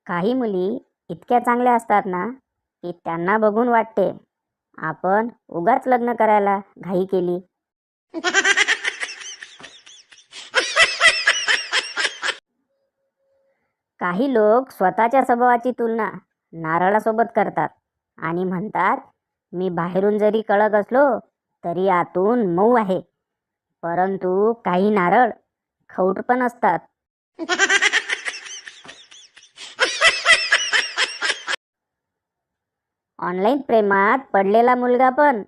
काही मुली इतक्या चांगल्या असतात ना की त्यांना बघून वाटते आपण उगाच लग्न करायला घाई केली. काही लोक स्वतःच्या स्वभावाची तुलना नारळासोबत करतात आणि म्हणतात, मी बाहेरून जरी कडक असलो तरी आतून मऊ आहे. परंतु काही नारळ खवट पण असतात. ऑनलाईन प्रेमात पडलेला मुलगा पण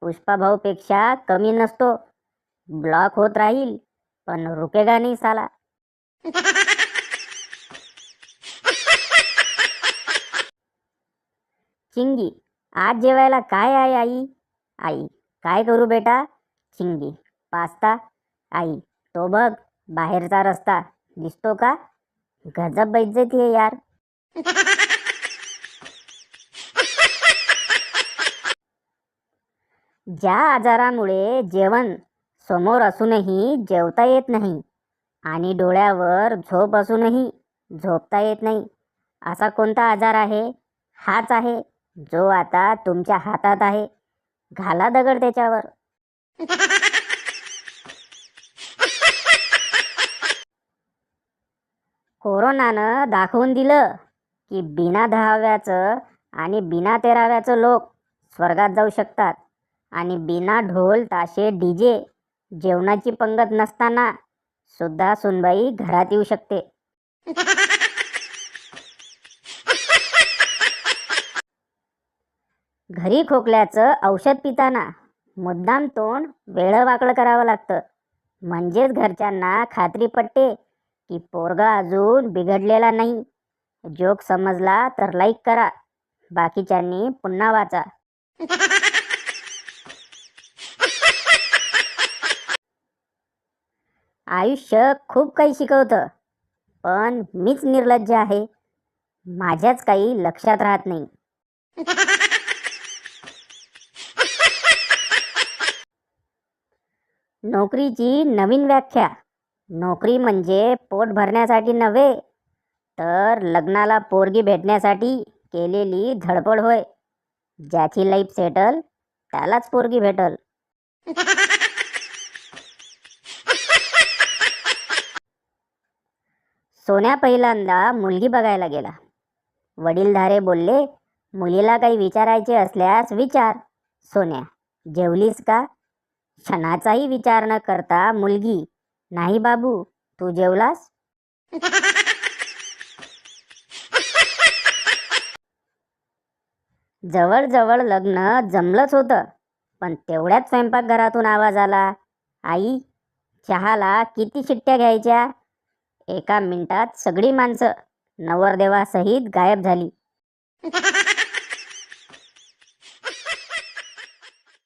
पुष्पाभाऊपेक्षा कमी नसतो. ब्लॉक होत राहील पण रुकेगा नाही साला. चिंगी, आज जेवायला काय आहे आई? आई, काय करू बेटा? चिंगी, पास्ता. आई, तो बघ बाहेरचा रस्ता दिसतो का? गजब बेइज्जती आहे यार. ज्या आजारामुळे जेवण समोर असूनही जेवता येत नाही आणि डोळ्यावर झोप असूनही झोपता येत नाही, असा कोणता आजार आहे? हाच आहे जो आता तुमच्या हातात आहे. घाला दगड त्याच्यावर. कोरोनानं दाखवून दिलं की बिना दहाव्याचं आणि बिना तेराव्याचं लोक स्वर्गात जाऊ शकतात आणि बिना ढोल ताशे डीजे जेवणाची पंगत नसताना सुद्धा सुनबाई घरात येऊ शकते. घरी खोकल्याचं औषध पिताना मुद्दाम तोंड वेळं वाकडं करावं लागतं, म्हणजेच घरच्यांना खात्री पटते की पोरगा अजून बिघडलेला नाही. जोक समजला तर लाईक करा, बाकीच्यांनी पुन्हा वाचा. आयुष्य खूप काही शिकवतं, पण मीच निर्लज्ज आहे. माझ्याच काही लक्षात राहत नाही. नोकरीची नवीन व्याख्या. नोकरी म्हणजे पोट भरण्यासाठी नव्हे, तर लग्नाला पोरगी भेटण्यासाठी केलेली धडपड होय. ज्याची लाईफ सेटल त्यालाच पोरगी भेटल. सोन्या पहिल्यांदा मुलगी बघायला गेला. वडीलधारे बोलले, मुलीला काही विचारायचे असल्यास विचार. सोन्या, जेवलीस का? क्षणाचाही विचार न करता मुलगी, नाही बाबू, तू जेवलास? जवळजवळ लग्न जमलंच होतं, पण तेवढ्यात स्वयंपाकघरातून आवाज आला, आई, चहाला किती शिट्ट्या घ्यायच्या? एका मिनिटात सगळी माणसं नवरदेवासहित गायब झाली.